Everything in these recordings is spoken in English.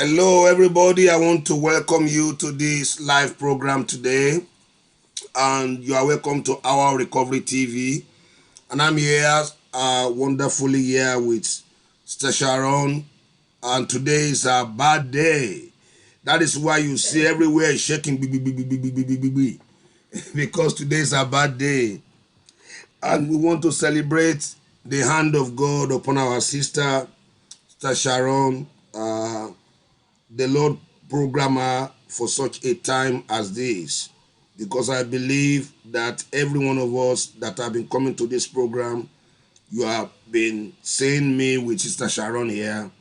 Hello, everybody. I want to welcome you to this live program today, and you are welcome to our Recovery TV. And I'm here, wonderfully here with Sister Sharon, and today is a bad day. That is why you see everywhere is shaking, because today is a bad day, and we want to celebrate the hand of God upon our Sister Sharon. The Lord programmer for such a time as this, because I believe that every one of us that have been coming to this program, you have been seeing me with Sister Sharon here.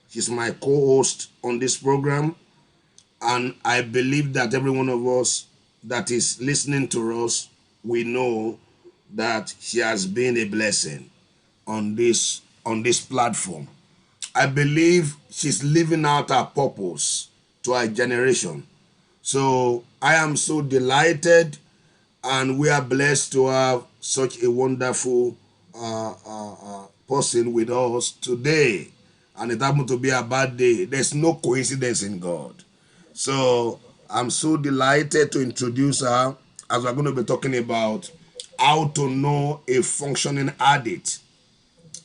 She's my co-host on this program, and I believe that every one of us that is listening to us, we know that she has been a blessing on this platform. I believe she's living out her purpose to our generation. So I am so delighted, and we are blessed to have such a wonderful person with us today. And it happened to be a bad day. There's no coincidence in God. So I'm so delighted to introduce her, as we're going to be talking about how to know a functioning addict.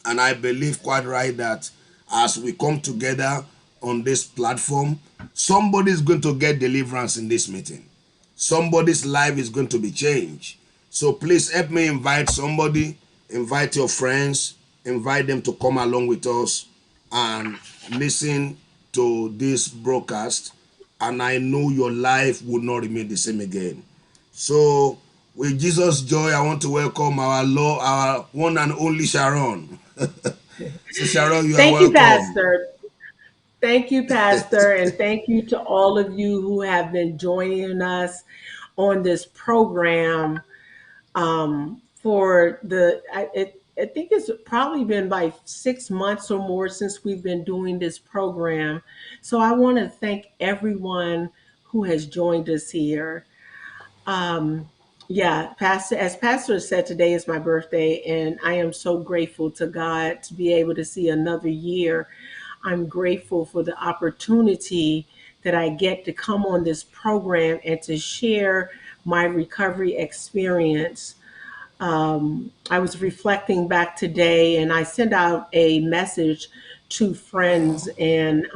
And I believe quite right that as we come together on this platform, somebody's going to get deliverance in this meeting. Somebody's life is going to be changed. So please help me invite somebody, invite your friends, invite them to come along with us and listen to this broadcast. And I know your life will not remain the same again. So, with Jesus' joy, I want to welcome our Lord, our one and only Sharon. So, Sharon, you are Thank you, welcome. Pastor. Thank you, Pastor, and thank you to all of you who have been joining us on this program. For I think it's probably been like 6 months or more since we've been doing this program. So I want to thank everyone who has joined us here. Um, yeah, Pastor, as Pastor said, today is my birthday, and I am so grateful to God to be able to see another year. I'm grateful for the opportunity that I get to come on this program and to share my recovery experience. I was reflecting back today, and I sent out a message to friends and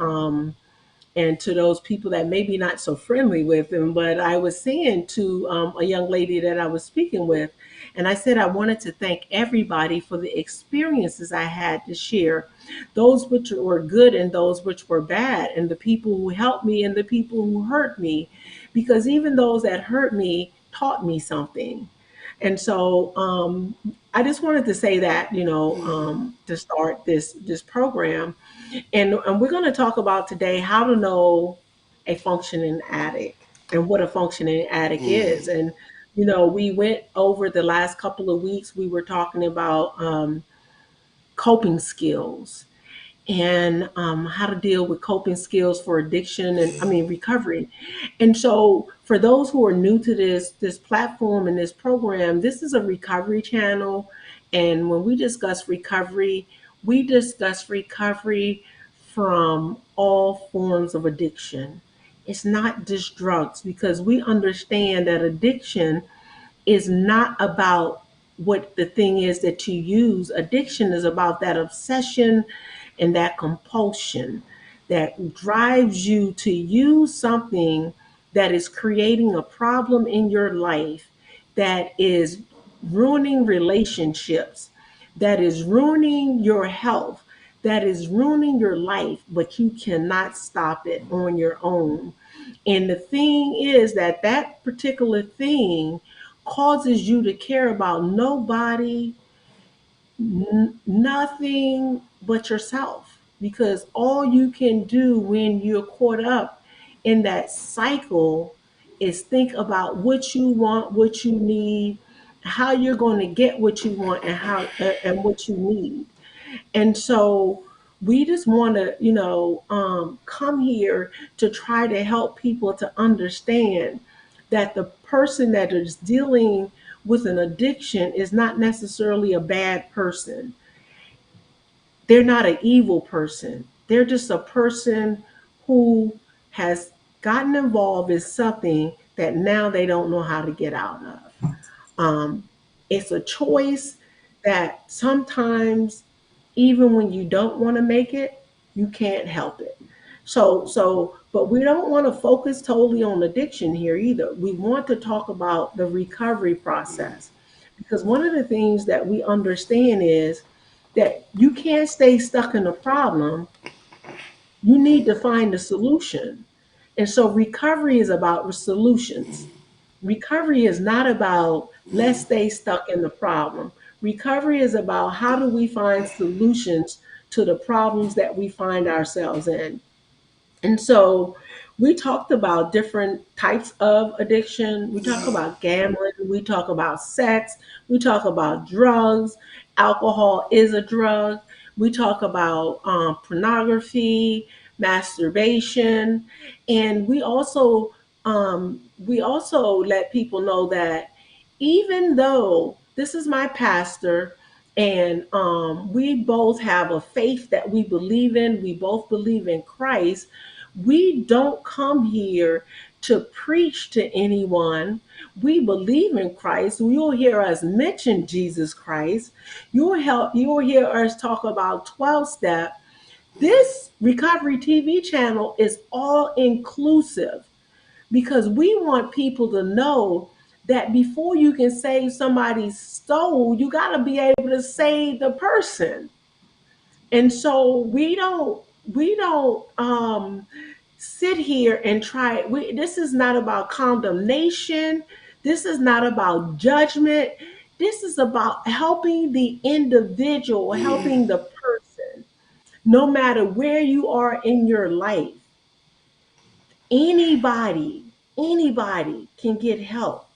to those people that maybe not so friendly with him. But I was saying to a young lady that I was speaking with, and I said I wanted to thank everybody for the experiences I had to share, those which were good and those which were bad, and the people who helped me and the people who hurt me, because even those that hurt me taught me something. And so I just wanted to say that, to start this program. And we're going to talk about today how to know a functioning addict and what a functioning addict is. And, we went over the last couple of weeks, we were talking about coping skills and how to deal with coping skills for addiction and recovery. And so for those who are new to this platform and this program, this is a recovery channel. And when we discuss recovery from all forms of addiction. It's not just drugs, because we understand that addiction is not about what the thing is that you use. Addiction is about that obsession and that compulsion that drives you to use something that is creating a problem in your life, that is ruining relationships, that is ruining your health, that is ruining your life, but you cannot stop it on your own. And the thing is that that particular thing causes you to care about nobody, nothing but yourself. Because all you can do when you're caught up in that cycle is think about what you want, what you need, how you're going to get what you want, and how and what you need. And so we just want to, come here to try to help people to understand that the person that is dealing with an addiction is not necessarily a bad person. They're not an evil person. They're just a person who has gotten involved in something that now they don't know how to get out of. Um, it's a choice that sometimes, even when you don't want to make it, you can't help it. But we don't want to focus totally on addiction here either. We want to talk about the recovery process, because one of the things that we understand is that you can't stay stuck in a problem. You need to find a solution. And so recovery is about solutions. Recovery is not about let's stay stuck in the problem. Recovery is about how do we find solutions to the problems that we find ourselves in. And so we talked about different types of addiction. We talk about gambling, we talk about sex, we talk about drugs. Alcohol is a drug. We talk about pornography, masturbation, and we also let people know that even though this is my pastor, and we both have a faith that we believe in, we both believe in Christ, we don't come here to preach to anyone. We believe in Christ. You'll hear us mention Jesus Christ. You'll hear us talk about 12 step. This Recovery TV channel is all inclusive, because we want people to know that before you can save somebody's soul, you got to be able to save the person. And so we don't sit here and try. This is not about condemnation. This is not about judgment. This is about helping the individual, helping the person. No matter where you are in your life, anybody can get help,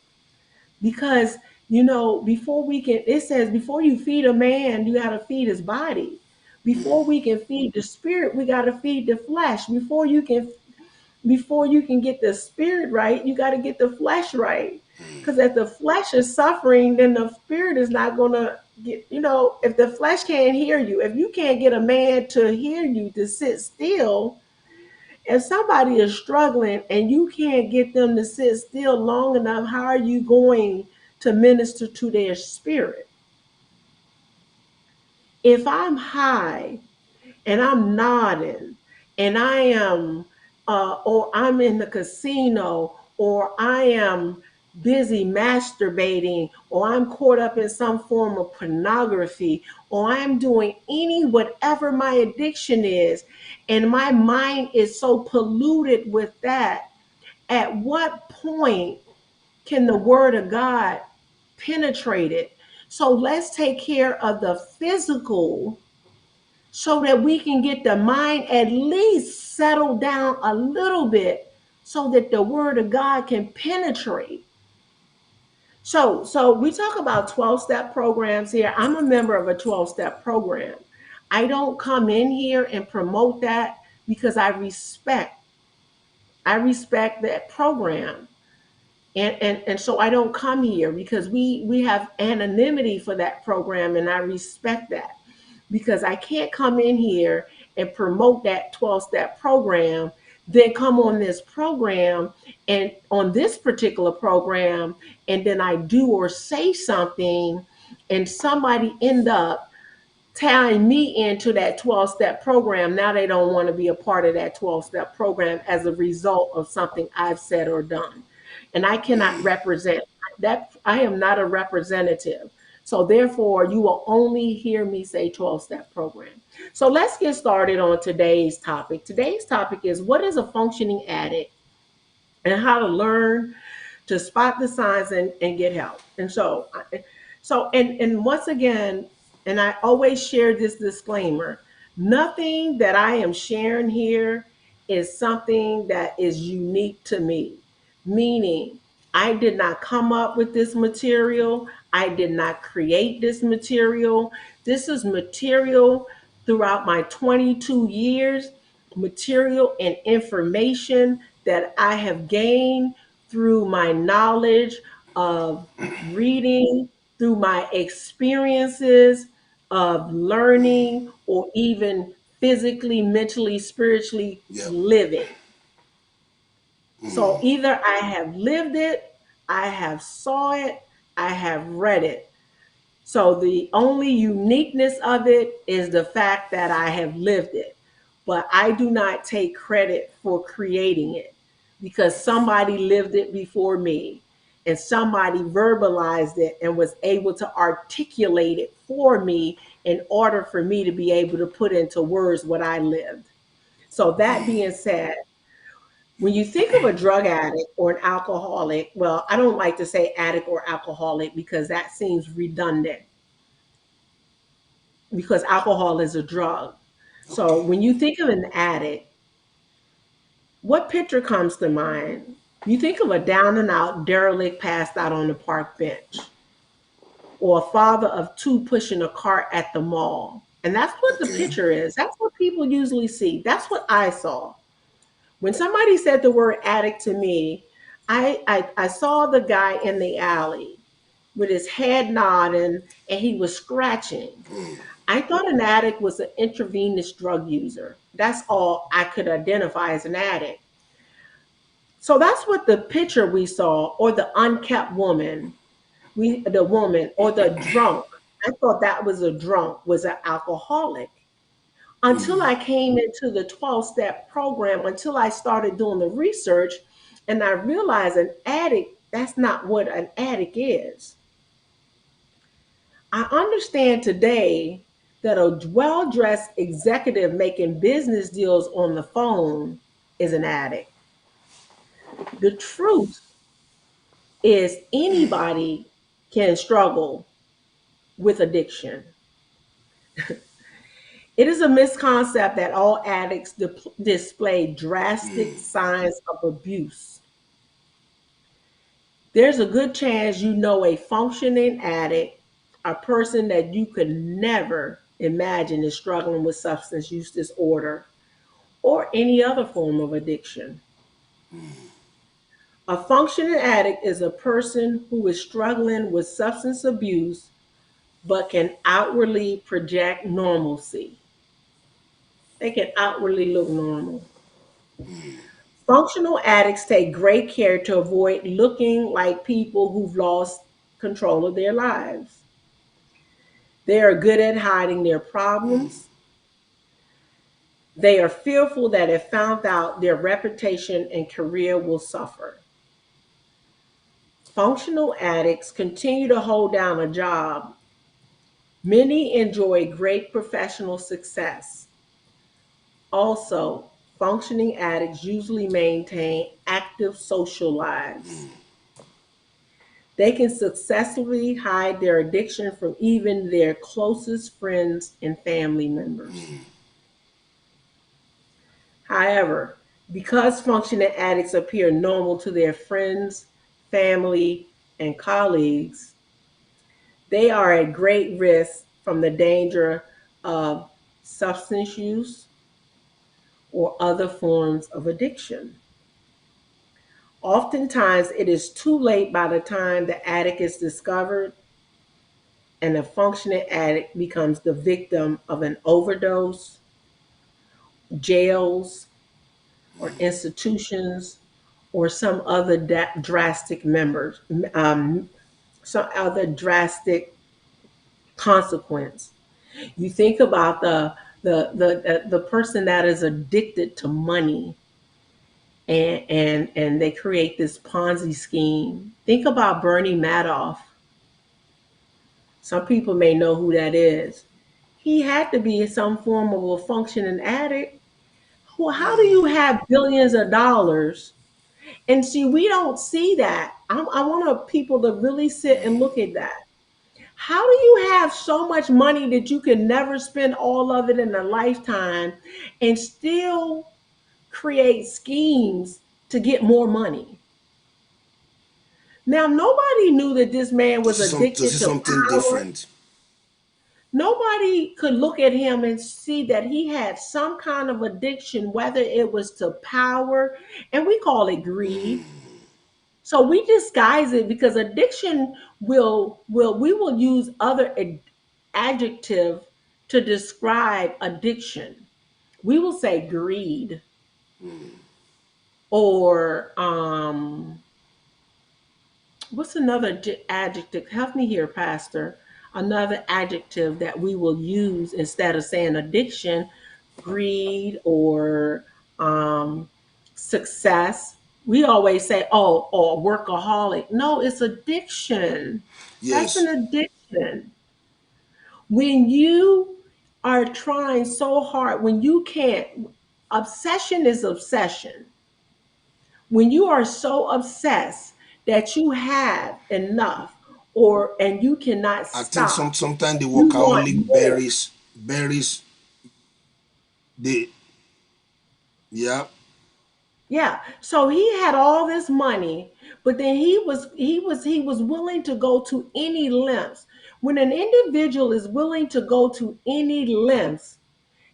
because before we can, it says before you feed a man, you got to feed his body. Before we can feed the spirit, we got to feed the flesh. Before you can get the spirit right, you got to get the flesh right. Because if the flesh is suffering, then the spirit is not going to get, if the flesh can't hear you, if you can't get a man to hear you, to sit still, if somebody is struggling and you can't get them to sit still long enough, how are you going to minister to their spirit? If I'm high and I'm nodding and I am, or I'm in the casino, or I am busy masturbating, or I'm caught up in some form of pornography, or I'm doing whatever my addiction is, and my mind is so polluted with that, at what point can the word of God penetrate it? So let's take care of the physical so that we can get the mind at least settled down a little bit, so that the word of God can penetrate. So we talk about 12-step programs here. I'm a member of a 12-step program. I don't come in here and promote that, because I respect that program. And so I don't come here, because we have anonymity for that program, and I respect that, because I can't come in here and promote that 12-step program, then come on this program, and on this particular program, and then I do or say something, and somebody end up tying me into that 12-step program. Now they don't want to be a part of that 12-step program as a result of something I've said or done. And I cannot represent that. I am not a representative. So therefore, you will only hear me say 12-step program. So let's get started on today's topic. Today's topic is, what is a functioning addict, and how to learn to spot the signs and get help. And once again, and I always share this disclaimer: nothing that I am sharing here is something that is unique to me. Meaning, I did not come up with this material. I did not create this material. This is material throughout my 22 years, material and information that I have gained through my knowledge of reading, through my experiences of learning, or even physically, mentally, spiritually Yep. living. So either I have lived it, I have saw it, I have read it. So the only uniqueness of it is the fact that I have lived it. But I do not take credit for creating it because somebody lived it before me and somebody verbalized it and was able to articulate it for me in order for me to be able to put into words what I lived. So that being said, when you think of a drug addict or an alcoholic, well, I don't like to say addict or alcoholic because that seems redundant because alcohol is a drug. So Okay. when you think of an addict, what picture comes to mind? You think of a down and out derelict passed out on the park bench, or a father of two pushing a cart at the mall. And that's what the Okay. picture is. That's what people usually see. That's what I saw. When somebody said the word addict to me, I saw the guy in the alley with his head nodding and he was scratching. I thought an addict was an intravenous drug user. That's all I could identify as an addict. So that's what the picture we saw, or the unkept woman, the woman, or the drunk. I thought that was a drunk, was an alcoholic. Until I came into the 12-step program, until I started doing the research, and I realized an addict, that's not what an addict is. I understand today that a well dressed executive making business deals on the phone is an addict. The truth is, anybody can struggle with addiction. It is a misconcept that all addicts display drastic signs of abuse. There's a good chance you know a functioning addict, a person that you could never imagine is struggling with substance use disorder or any other form of addiction. A functioning addict is a person who is struggling with substance abuse but can outwardly project normalcy. They can outwardly look normal. Functional addicts take great care to avoid looking like people who've lost control of their lives. They are good at hiding their problems. They are fearful that if found out, their reputation and career will suffer. Functional addicts continue to hold down a job. Many enjoy great professional success. Also, functioning addicts usually maintain active social lives. They can successfully hide their addiction from even their closest friends and family members. However, because functioning addicts appear normal to their friends, family, and colleagues, they are at great risk from the danger of substance use or other forms of addiction. Oftentimes, it is too late by the time the addict is discovered, and the functioning addict becomes the victim of an overdose, jails, or institutions, or some other drastic members, some other drastic consequence. You think about the person that is addicted to money, and they create this Ponzi scheme. Think about Bernie Madoff. Some people may know who that is. He had to be some form of a functioning addict. How do you have billions of dollars? And see, we don't see that. I want people to really sit and look at that. How do you have so much money that you can never spend all of it in a lifetime and still create schemes to get more money? Now, nobody knew that this man was This addicted is to something power. different. Nobody could look at him and see that he had some kind of addiction, whether it was to power, and we call it greed. So we disguise it because addiction will we will use other adjective to describe addiction. we will say greed, or what's another adjective? Help me here, Pastor. Another adjective that we will use instead of saying addiction, greed, or um, success. We always say, oh, or workaholic. No, it's addiction. That's an Yes. addiction. When you are trying so hard, when you can't, obsession is obsession. When you are so obsessed that you have enough, or and you cannot I think stop, sometimes the you want workaholic more. buries the, yeah. Yeah. So he had all this money, but then he was willing to go to any lengths. When an individual is willing to go to any lengths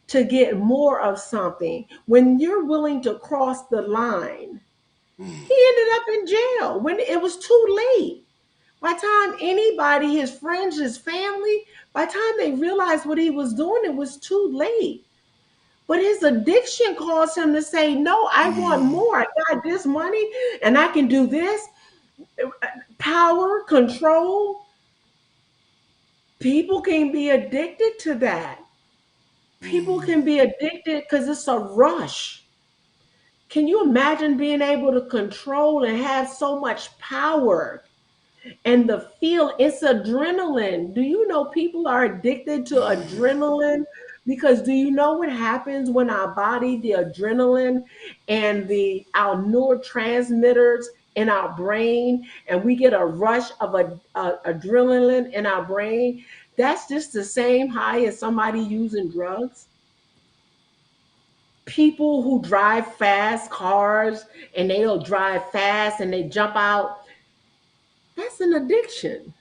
to get more of something, when you're willing to cross the line, he ended up in jail when it was too late. By the time anybody, his friends, his family, by the time they realized what he was doing, it was too late. But his addiction caused him to say, no, I want more. I got this money and I can do this. Power, control. People can be addicted to that. People can be addicted because it's a rush. Can you imagine being able to control and have so much power? And the feel, it's adrenaline. Do you know people are addicted to adrenaline? Because do you know what happens when our body, the adrenaline and the our neurotransmitters in our brain, and we get a rush of adrenaline in our brain? That's just the same high as somebody using drugs. People who drive fast cars and they'll drive fast and they jump out, that's an addiction.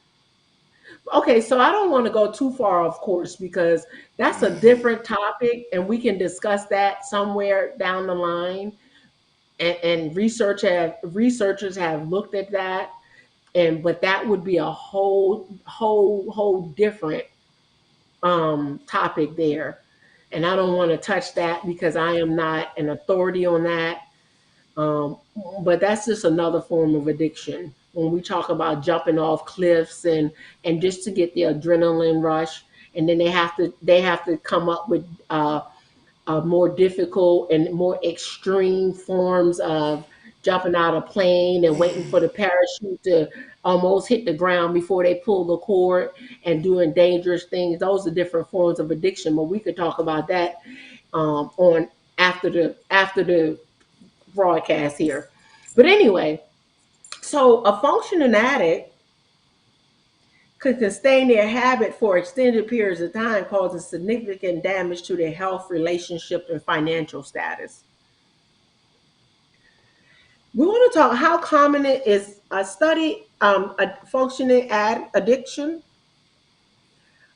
Okay, so I don't want to go too far, of course, because that's a different topic, and we can discuss that somewhere down the line. And researchers have looked at that, and but that would be a whole different topic there. And I don't want to touch that because I am not an authority on that. Um, but that's just another form of addiction. When we talk about jumping off cliffs and just to get the adrenaline rush, and then they have to come up with more difficult and more extreme forms of jumping out of plane and waiting for the parachute to almost hit the ground before they pull the cord and doing dangerous things. Those are different forms of addiction, but we could talk about that on after the broadcast here. But anyway, so a functioning addict could sustain their habit for extended periods of time, causing significant damage to their health, relationship, and financial status. We want to talk how common it is. A study, a functioning addiction.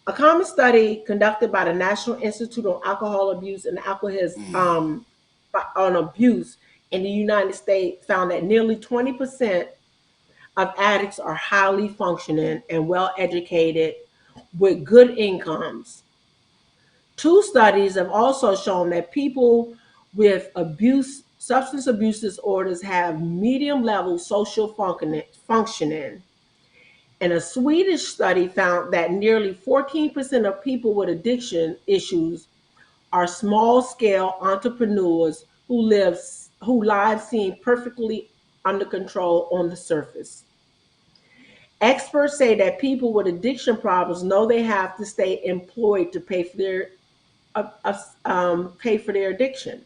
A common study conducted by the National Institute on Alcohol Abuse and on abuse in the United States found that nearly 20% of addicts are highly functioning and well educated with good incomes. Two studies have also shown that people with substance abuse disorders have medium level social functioning. And a Swedish study found that nearly 14% of people with addiction issues are small scale entrepreneurs who lives seem perfectly under control on the surface. Experts say that people with addiction problems know they have to stay employed to pay for their addiction.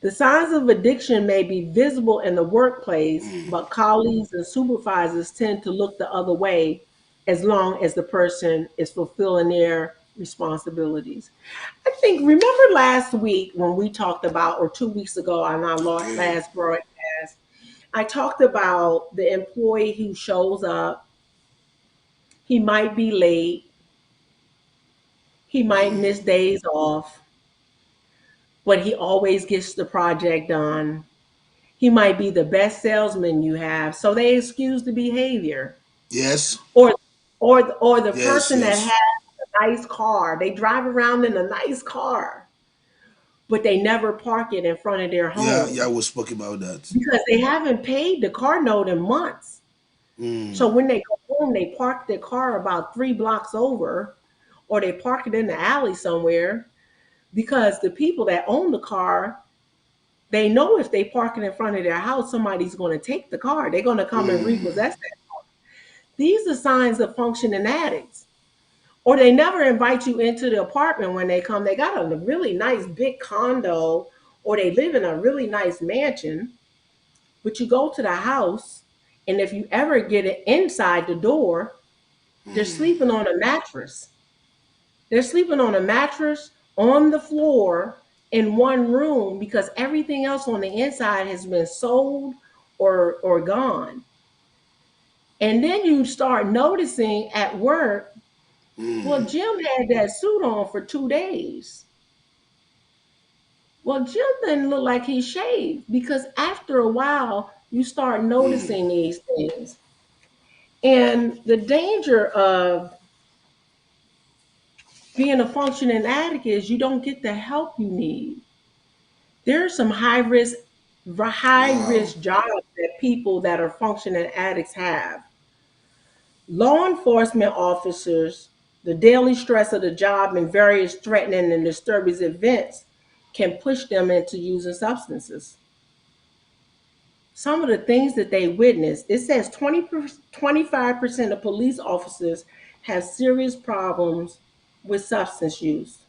The signs of addiction may be visible in the workplace, but colleagues and supervisors tend to look the other way as long as the person is fulfilling their responsibilities. I think, remember last week when we talked about, or 2 weeks ago on our last broadcast, I talked about the employee who shows up. He might be late. He might miss days off, but he always gets the project done. He might be the best salesman you have, so they excuse the behavior. Yes. Or, or the Yes. person that Yes. has a nice car, they drive around in a nice car, but they never park it in front of their Yeah, yeah, home we spoke about that. because they haven't paid the car note in months. So Mm, when they go home, they park their car about 3 blocks over, or they park it in the alley somewhere because the people that own the car, they know if they park it in front of their house, somebody's going to take the car. They're going to come and mm, repossess it. These are signs of functioning addicts. Or they never invite you into the apartment when they come. They got a really nice big condo, or they live in a really nice mansion, but you go to the house, and if you ever get it inside the door, they're mm, sleeping on a mattress. They're sleeping on a mattress on the floor in one room because everything else on the inside has been sold or gone. And then you start noticing at work, well, mm, Jim had that suit on for 2 days. Well, Jim didn't look like he shaved because after a while, you start mm, noticing these things. And the danger of being a functioning addict is you don't get the help you need. There are some high wow. risk jobs that people that are functioning addicts have. Law enforcement officers, the daily stress of the job and various threatening and disturbing events can push them into using substances. Some of the things that they witness, it says 25% of police officers have serious problems with substance use.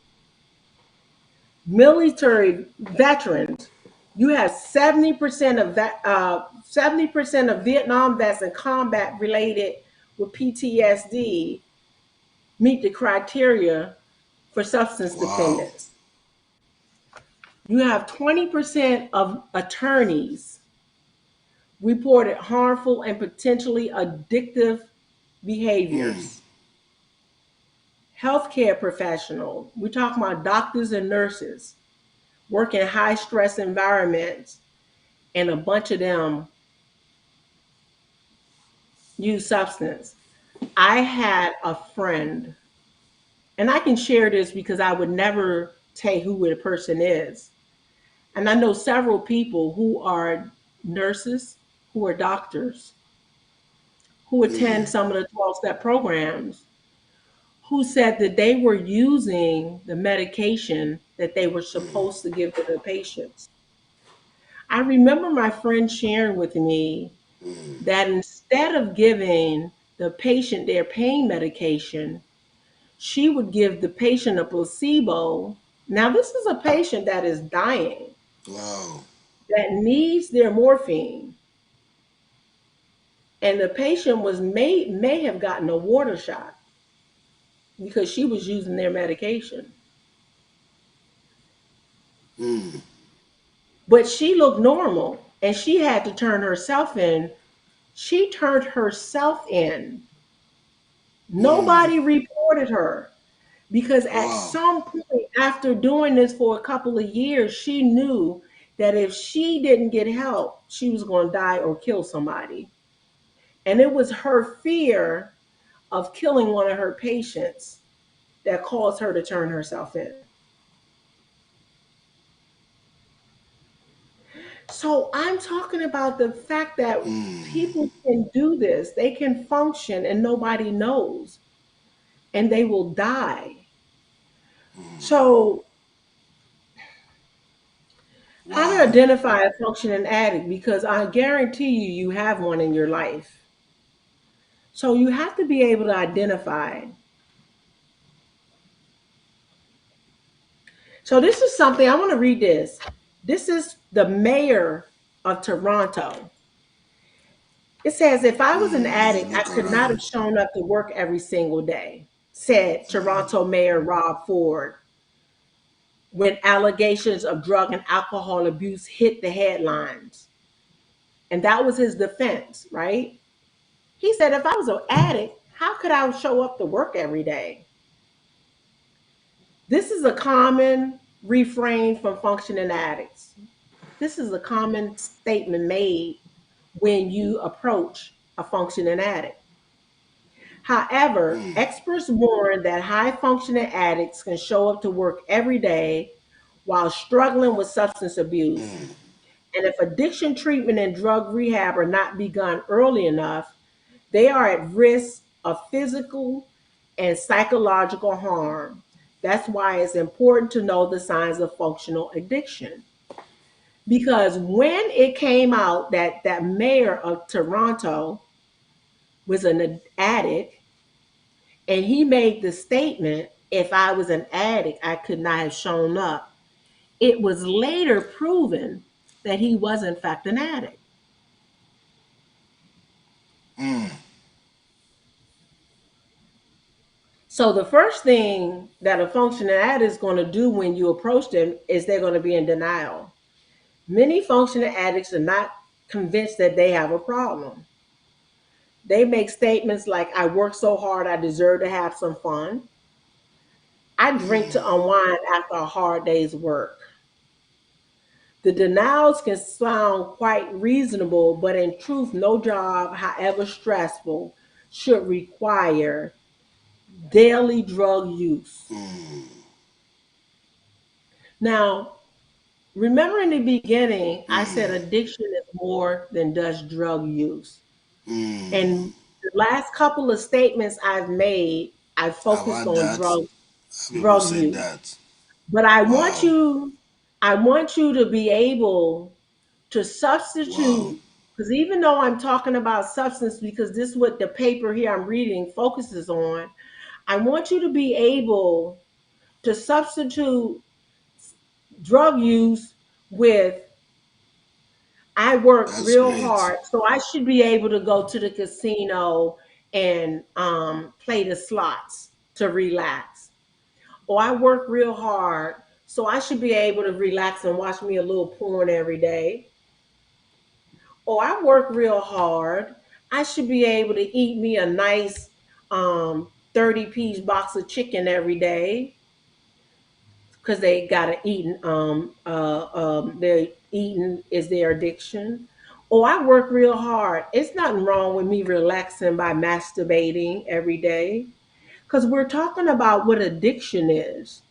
Military veterans, you have 70% of Vietnam vets and combat related with PTSD meet the criteria for substance Wow. dependence. You have 20% of attorneys reported harmful and potentially addictive Mm, behaviors. Healthcare professionals, we're talking about doctors and nurses, work in high stress environments, and a bunch of them use substance. I had a friend, and I can share this because I would never tell who the person is. And I know several people who are nurses, who are doctors, who attend mm, some of the 12-step programs, who said that they were using the medication that they were supposed to give to the patients. I remember my friend sharing with me mm, that instead of giving the patient their pain medication, she would give the patient a placebo. Now, this is a patient that is dying, wow. that needs their morphine, and the patient may have gotten a water shot because she was using their medication. Mm, But she looked normal, and she had to turn herself in. She turned herself in. mm, Nobody reported her because at wow. some point after doing this for a couple of years, she knew that if she didn't get help, she was going to die or kill somebody. And it was her fear of killing one of her patients that caused her to turn herself in. So I'm talking about the fact that Mm, people can do this, they can function and nobody knows, and they will die. So, how to wow. identify a functioning addict? Because I guarantee you, you have one in your life. So, you have to be able to identify. So, this is something I want to read this. This is the mayor of Toronto. It says, if I was an Mm, let me addict, I look could not have around. shown up to work every single day, said Toronto Mayor Rob Ford when allegations of drug and alcohol abuse hit the headlines. And that was his defense, right? He said, if I was an addict, how could I show up to work every day? This is a common refrain from functioning addicts. This is a common statement made when you approach a functioning addict. However, Mm, experts warn that high functioning addicts can show up to work every day while struggling with substance abuse. And if addiction treatment and drug rehab are not begun early enough, they are at risk of physical and psychological harm. That's why it's important to know the signs of functional addiction. Because when it came out that that mayor of Toronto was an addict, and he made the statement, if I was an addict, I could not have shown up. It was later proven that he was, in fact, an addict. So the first thing that a functioning addict is going to do when you approach them is they're going to be in denial. Many functioning addicts are not convinced that they have a problem. They make statements like, I work so hard, I deserve to have some fun. I drink to unwind after a hard day's work. The denials can sound quite reasonable, but in truth, no job, however stressful, should require daily drug use. Now, remember in the beginning, I said addiction is more than just drug use. And the last couple of statements I've made, I I've focused had on that. People drug said use. that. But Wow. I want you to be able to Wow. substitute, because even though I'm talking about substance, because this is what the paper here I'm reading focuses on, I want you to be able to substitute drug use with, I work That's real great. hard, so I should be able to go to the casino and play the slots to relax. Or I work real hard, so I should be able to relax and watch me a little porn every day. Or I work real hard, I should be able to eat me a nice 30-piece box of chicken every day because they gotta eat. They're eating is their addiction. Oh, I work real hard. It's nothing wrong with me relaxing by masturbating every day because we're talking about what addiction is.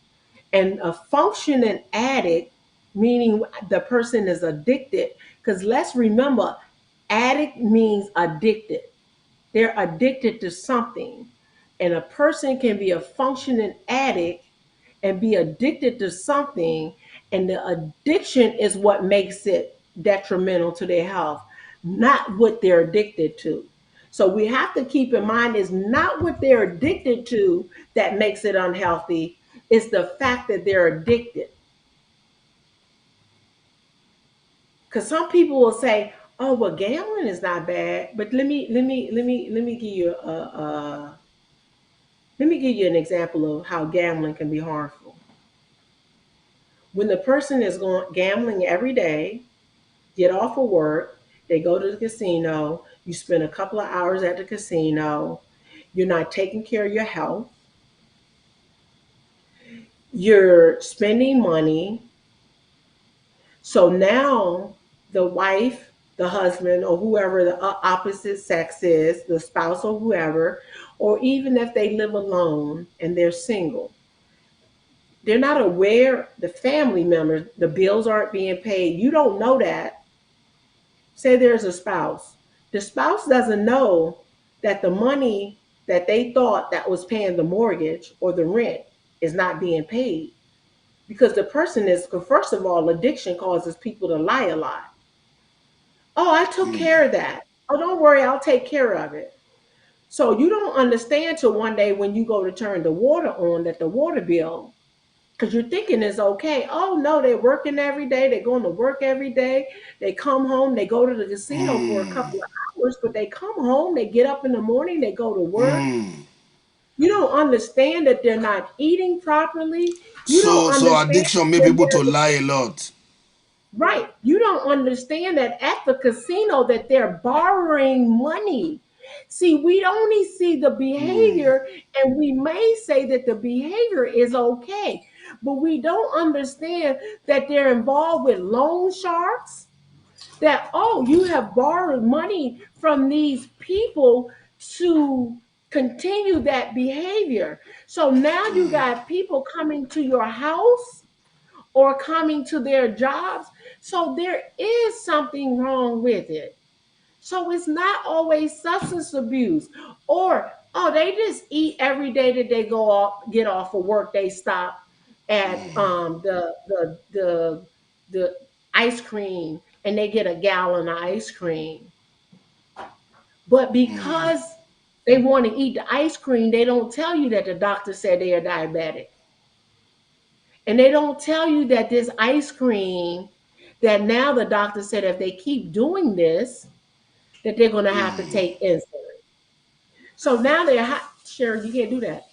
And a functioning addict, meaning the person is addicted, because let's remember, addict means addicted. They're addicted to something. And a person can be a functioning addict and be addicted to something, and the addiction is what makes it detrimental to their health, not what they're addicted to. So we have to keep in mind it's not what they're addicted to that makes it unhealthy, it's the fact that they're addicted. Because some people will say, oh well, gambling is not bad, but let me give you an example of how gambling can be harmful. When the person is going gambling every day, get off of work, they go to the casino, you spend a couple of hours at the casino, you're not taking care of your health, you're spending money. So now the wife, the husband, or whoever the opposite sex is, the spouse or whoever, or even if they live alone and they're single, they're not aware, the family members, the bills aren't being paid. You don't know that. Say there's a spouse. The spouse doesn't know that the money that they thought that was paying the mortgage or the rent is not being paid. Because the person is, first of all, addiction causes people to lie a lot. Oh, I took care of that. Oh, don't worry, I'll take care of it. So you don't understand till one day when you go to turn the water on that the water bill, because you're thinking it's okay. Oh no, they're working every day. They're going to work every day. They come home. They go to the casino for a couple of hours, but they come home. They get up in the morning. They go to work. You don't understand that they're not eating properly. You don't So understand addiction make that people to there's lie a lot. right. You don't understand that at the casino that they're borrowing money. See, we only see the behavior and we may say that the behavior is okay, but we don't understand that they're involved with loan sharks, that oh, you have borrowed money from these people to continue that behavior. So now you got people coming to your house or coming to their jobs. So there is something wrong with it. So it's not always substance abuse, or oh, they just eat every day that they go off, get off of work. They stop at the ice cream and they get a gallon of ice cream. But because they want to eat the ice cream, they don't tell you that the doctor said they are diabetic, and they don't tell you that this ice cream, that now the doctor said if they keep doing this, that they're going to have to take insulin. So now they're hot. Sharon, you can't do that.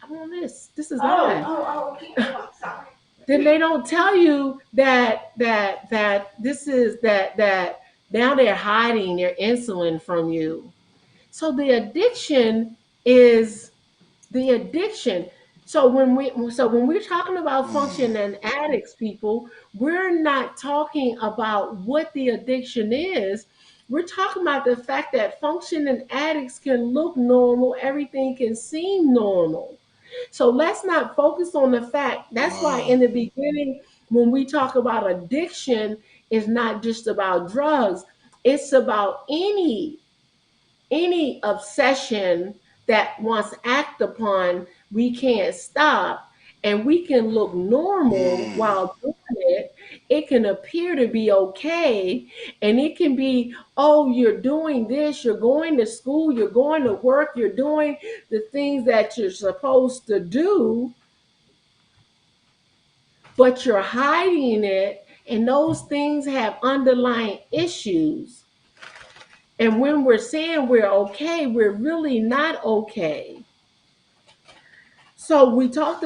I'm on this. This is live. Okay. Oh, I'm sorry. Then they don't tell you that this is that now they're hiding their insulin from you. So is the addiction. So when we're talking about function and addicts, people, we're not talking about what the addiction is. We're talking about the fact that function and addicts can look normal, everything can seem normal. So let's not focus on the fact. That's why Wow. in the beginning, when we talk about addiction, it's not just about drugs. It's about any obsession that once acted upon, we can't stop, and we can look normal while doing it. It can appear to be okay, and it can be, oh, you're doing this, you're going to school, you're going to work, you're doing the things that you're supposed to do, but you're hiding it, and those things have underlying issues. And when we're saying we're okay, we're really not okay. So we talked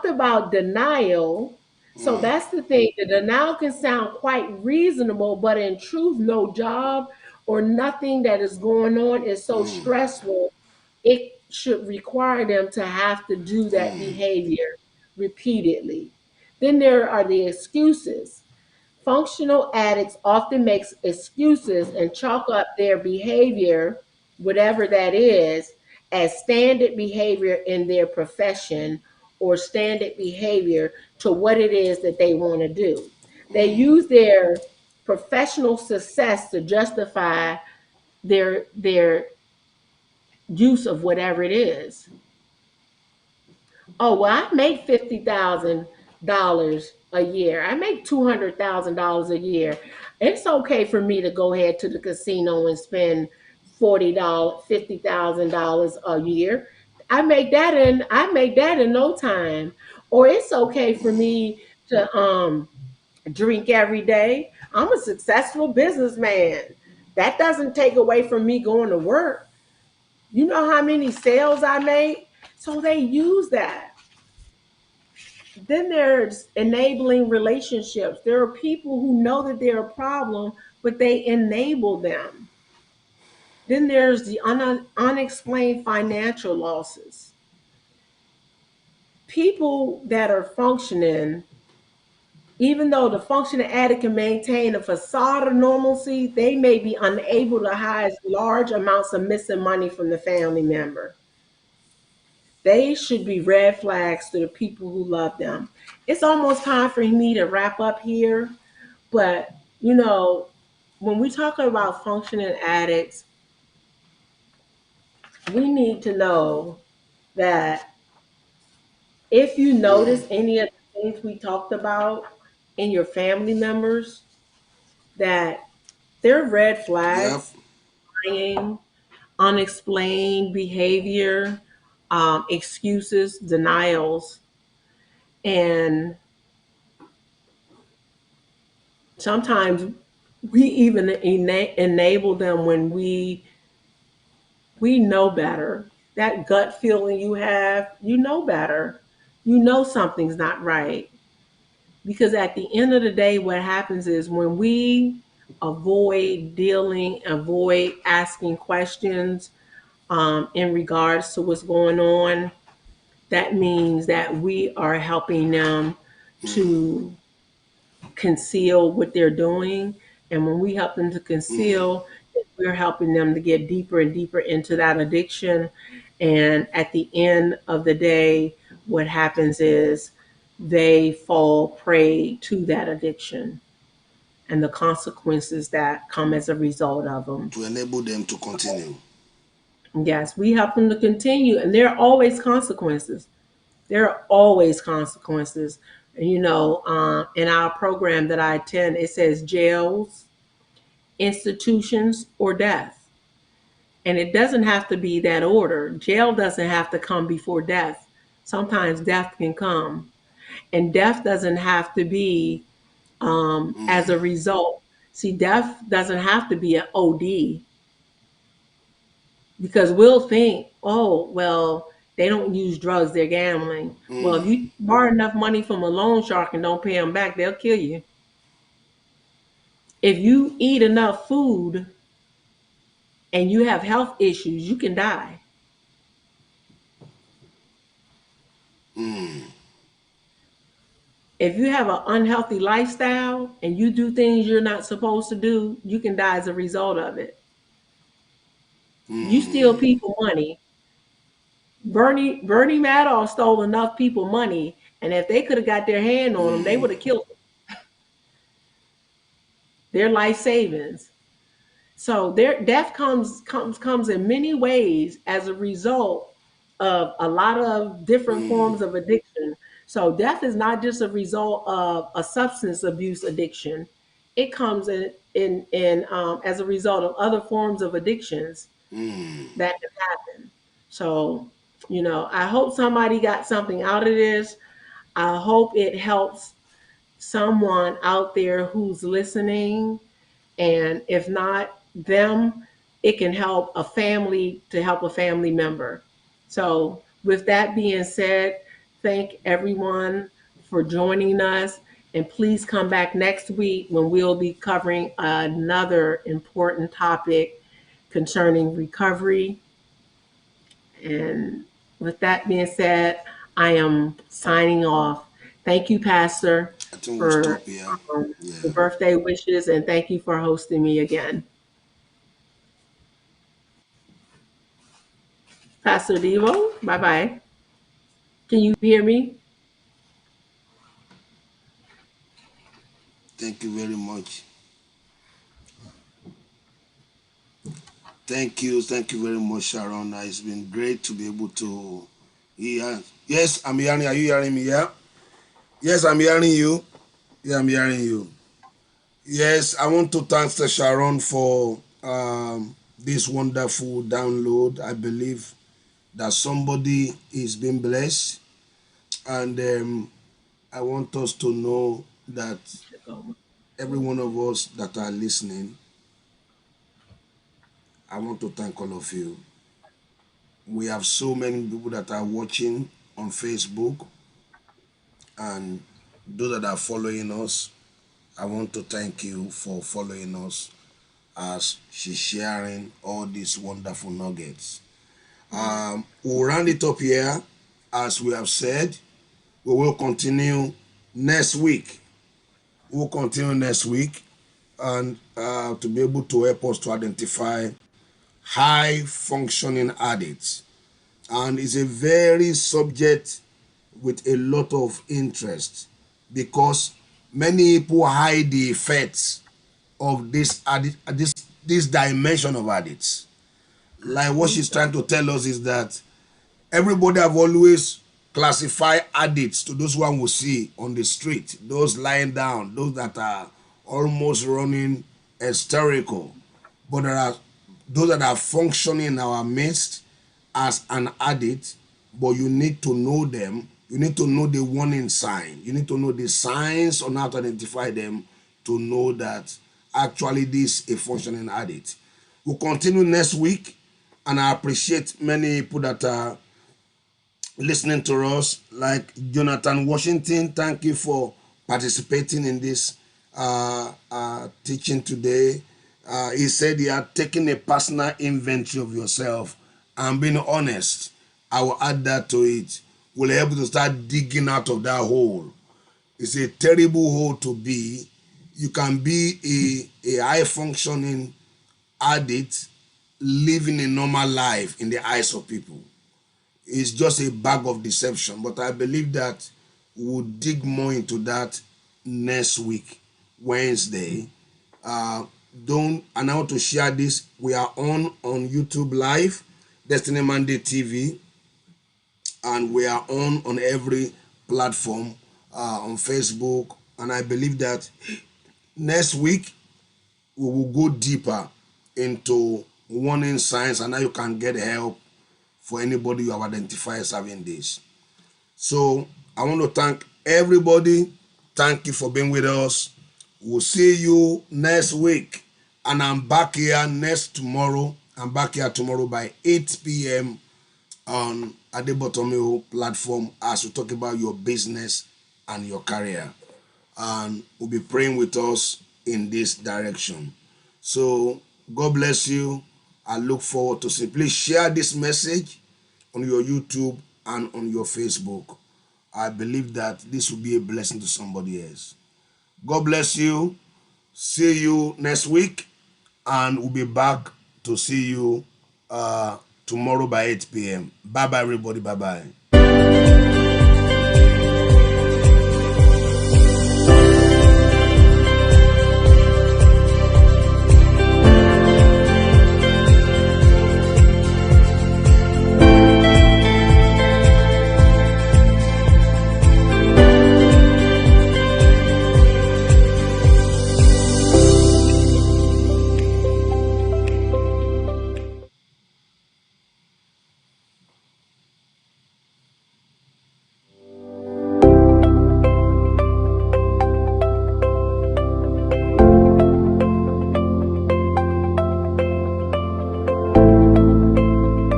about denial. So that's the thing. The denial can sound quite reasonable, but in truth, no job or nothing that is going on is so stressful, it should require them to have to do that behavior repeatedly. Then there are the excuses. Functional addicts often make excuses and chalk up their behavior, whatever that is, as standard behavior in their profession or standard behavior to what it is that they want to do. They use their professional success to justify their use of whatever it is. Oh, well, I make $50,000 a year. I make $200,000 a year. It's okay for me to go ahead to the casino and spend $40, $50,000 a year. I make that in no time. Or it's okay for me to drink every day. I'm a successful businessman. That doesn't take away from me going to work. You know how many sales I make? So they use that. Then there's enabling relationships. There are people who know that they're a problem, but they enable them. Then there's the unexplained financial losses. People that are functioning, even though the functioning addict can maintain a facade of normalcy, they may be unable to hide large amounts of missing money from the family member. They should be red flags to the people who love them. It's almost time for me to wrap up here. But, when we talk about functioning addicts, we need to know that if you notice any of the things we talked about in your family members, that they're red Yep. flags, lying, unexplained behavior, excuses, denials, and sometimes we even enable them when we know better. That gut feeling you have, you know better. You know something's not right. Because at the end of the day, what happens is when we avoid asking questions in regards to what's going on, that means that we are helping them to conceal what they're doing. And when we help them to conceal, we're helping them to get deeper and deeper into that addiction. And at the end of the day, what happens is they fall prey to that addiction and the consequences that come as a result of them. To enable them to continue. Yes, we help them to continue, and there are always consequences. There are always consequences. In our program that I attend, it says jails, institutions, or death. And it doesn't have to be that order. Jail doesn't have to come before death. Sometimes death can come. And death doesn't have to be as a result. See, death doesn't have to be an OD because we'll think, oh, well, they don't use drugs, they're gambling. Well, if you borrow enough money from a loan shark and don't pay them back, they'll kill you. If you eat enough food and you have health issues, you can die. If you have an unhealthy lifestyle and you do things you're not supposed to do, you can die as a result of it. You steal people money. Bernie Madoff stole enough people money, and if they could have got their hand on them, they would have killed them. Their life savings. So their death comes in many ways as a result of a lot of different forms of addiction. So death is not just a result of a substance abuse addiction. It comes in as a result of other forms of addictions that can happen. So, I hope somebody got something out of this. I hope it helps someone out there who's listening, and if not them, it can help a family to help a family member. So, with that being said, thank everyone for joining us. And please come back next week when we'll be covering another important topic concerning recovery. And with that being said, I am signing off. Thank you, Pastor, I think we'll for stop here. the Yeah. birthday wishes, and thank you for hosting me again. Pastor Devo, bye bye. Can you hear me? Thank you very much. Thank you very much, Sharon. It's been great to be able to hear. Yes, I'm hearing. Are you hearing me? Yeah. Yes, I'm hearing you. Yeah, I'm hearing you. Yes, I want to thank Sister Sharon for this wonderful download. I believe that somebody is being blessed, and I want us to know that every one of us that are listening, I want to thank all of you. We have so many people that are watching on Facebook, and those that are following us, I want to thank you for following us as she's sharing all these wonderful nuggets. We'll round it up here. As we have said, we will continue next week. We'll continue next week, and to be able to help us to identify high functioning addicts. And it's a very subject with a lot of interest because many people hide the effects of this dimension of addicts. Like what she's trying to tell us is that everybody have always classified addicts to those one we see on the street, those lying down, those that are almost running hysterical. But there are those that are functioning in our midst as an addict, but you need to know them. You need to know the warning sign. You need to know the signs on how to identify them to know that actually this is a functioning addict. We'll continue next week, and I appreciate many people that are listening to us, like Jonathan Washington. Thank you for participating in this teaching today. He said you are taking a personal inventory of yourself and being honest. I will add that to it. Will help you to start digging out of that hole. It's a terrible hole to be. You can be a high functioning addict living a normal life in the eyes of people. is just a bag of deception. But I believe that we'll dig more into that next week, Wednesday. Uh, don't and I want to share this. We are on YouTube Live, Destiny Monday TV, and we are on every platform, on Facebook. And I believe that next week we will go deeper into warning signs and how you can get help for anybody you have identified as having this. So I want to thank everybody. Thank you for being with us. We'll see you next week. And I'm back here next tomorrow. I'm back here tomorrow by 8 p.m. on Adebo platform as we talk about your business and your career. And will be praying with us in this direction. So God bless you. I look forward to see. Please share this message on your YouTube and on your Facebook. I believe that this will be a blessing to somebody else. God bless you. See you next week, and we'll be back to see you tomorrow by 8 p.m. Bye bye, everybody. Bye bye.